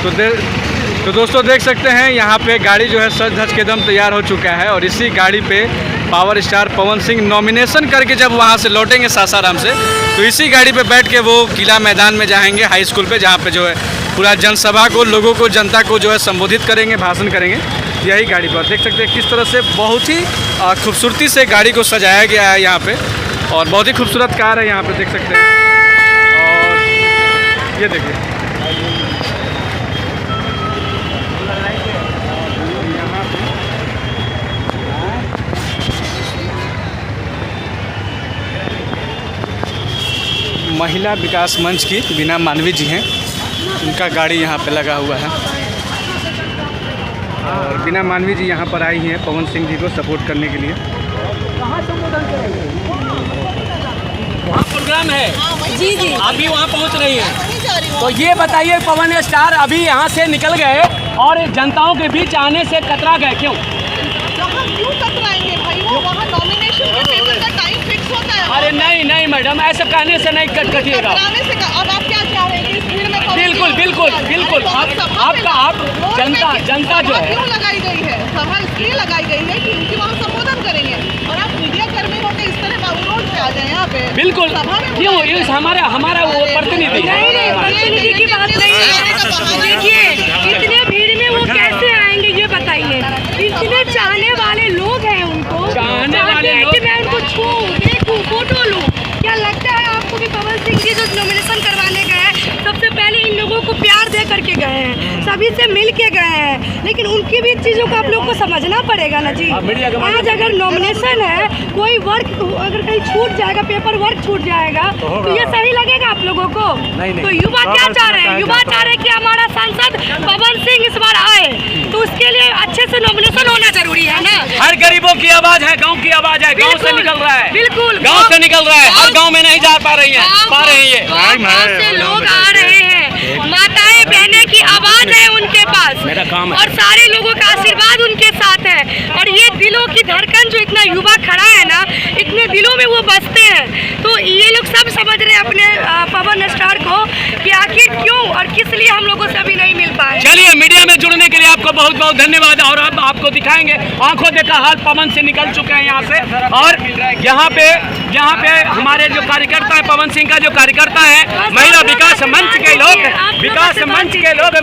तो दोस्तों देख सकते हैं यहाँ पे गाड़ी जो है सज धज के दम तैयार हो चुका है और इसी गाड़ी पे power star Pawan Singh nomination करके जब वहाँ से लौटेंगे सासाराम से, तो इसी गाड़ी पे बैठ के वो किला मैदान में जाएंगे हाई स्कूल पे, जहाँ पे जो है पूरा जनसभा को, लोगों को, जनता को जो है संबोधित करेंगे, भाषण करेंगे यही गाड़ी पर। देख सकते हैं किस तरह से बहुत ही खूबसूरती से गाड़ी को सजाया गया है यहाँ पे, और बहुत ही खूबसूरत कार है यहाँ पे देख सकते हैं। और ये देखिए महिला विकास मंच की बीना मानवी जी हैं, उनका गाड़ी यहाँ पे लगा हुआ है और बीना मानवी जी यहाँ पर आई हैं पवन सिंह जी को सपोर्ट करने के लिए। वहाँ प्रोग्राम है जी जी, आप भी वहाँ पहुँच रही हैं, तो ये बताइए पवन स्टार अभी यहाँ से निकल गए और जनताओं के बीच आने से कतरा गए, क्यों? क्यों कतराएंगे भाई, वो वहाँ नॉमिनेशन के पेपर का टाइम फिक्स होता है। अरे नहीं मैडम, ऐसे कहने से नहीं कटिएगा। अब आप क्या चाह रहे हैं इस भीड़ में? बिल्कुल आप जनता जो है क्यों लगाई गई है सभा, इसलिए लगाई गई है कि उनकी वहाँ संबोधन करेंगे और आप मीडिया कर्मी होकर इस तरह रोड पे आ जाए यहाँ पे। बिल्कुल, क्यों? इस हमारा वो प्रतिनिधि नहीं, प्रतिनिधि की बात नहीं है। देखिए इतने भीड़ में वो कैसे आएंगे ये बताइए, इतने चाहने वाले लोग हैं, उनको चाहने वाले लोग, मैं उनको छूऊं, देखूं, फोटो लूं। क्या लगता है आपको कि पवन सिंह जी जो नॉमिनेशन करवाने गए सबसे पहले इन लोगों को प्यार दे करके गए हैं, सभी से मिल के गए हैं, लेकिन उनकी भी चीज़ों को आप लोग को समझना पड़ेगा ना जी। आज अगर नॉमिनेशन है, कोई वर्क अगर कहीं छूट जाएगा, पेपर वर्क छूट जाएगा, तो ये सही लगेगा आप लोगों को? तो युवा क्या चाह रहे हैं? युवा चाह रहे हैं कि हमारा सांसद पवन सिंह इस बार आए, तो उसके लिए अच्छे से नॉमिनेशन होना जरूरी है ना। हर गरीबों की आवाज है, गांव की आवाज है, गांव से निकल रहा है, बिल्कुल गांव से निकल रहा है, हर गांव में नहीं जा पा रही है ये गाँव से लोग आ रहे हैं, माताएं बहनें की आवाज है उनके पास, मेरा काम है, और सारे लोगों का आशीर्वाद उनके साथ है, और ये दिलों की धड़कन जो इतना युवा खड़ा है ना, इतने दिलों में वो बसते हैं, तो ये लोग सब समझ रहे हैं अपने पवन स्टार को कि आखिर क्यों और किस लिए हम लोगों से अभी नहीं मिल पाए। चलिए, मीडिया में जुड़ने के लिए आपको बहुत बहुत धन्यवाद, और अब आपको दिखाएंगे आंखों देखा हाल पवन से निकल चुके हैं यहाँ से, और यहाँ पे हमारे जो कार्यकर्ता है, पवन सिंह का जो कार्यकर्ता है, महिला विकास मंच के लोग,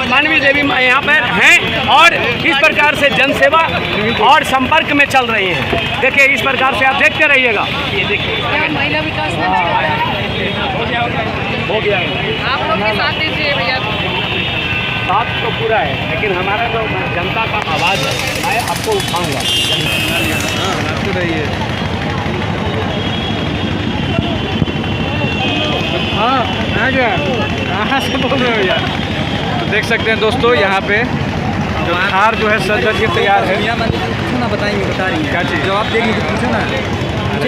मानवी देवी यहाँ पर हैं और इस प्रकार से जनसेवा और संपर्क में चल रही हैं। देखिए इस प्रकार से आप देखते रहिएगा। ये देखिए महिला विकास हो गया, आप लोग के साथ दीजिए भैया। साथ तो पूरा है, लेकिन हमारा जो जनता का आवाज़ है, मैं आपको उठाऊंगा। हाँ आ गया, कहाँ से बोल रहे हो यार? तो देख सकते हैं दोस्तों यहाँ पे जो थार जो है सज धज के तैयार है। ना बताएंगे, बता रही हैं क्या चीज़? जवाब देंगे तो पूछो ना,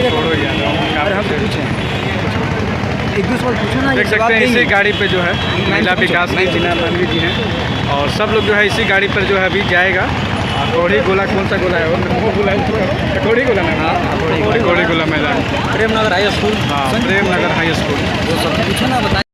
छोड़ो यार, अरे हम तो पूछें, एक दूसरे को पूछो ना। देख सकते हैं इसी गाड़ी पे जो है महिला विकास नहीं बीना मानवी जी हैं, और सब लोग जो है इसी गाड़ी पर जो है अभी जाएगा। कौड़ी गोला, कौन सा गोला है वो गोला है, कौड़ी गोला ना? हाँ, कौड़ी गोला मैदान, प्रेमनगर हाई स्कूल। हाँ, प्रेमनगर हाई स्कूल। वो सब पूछो ना, बताएं।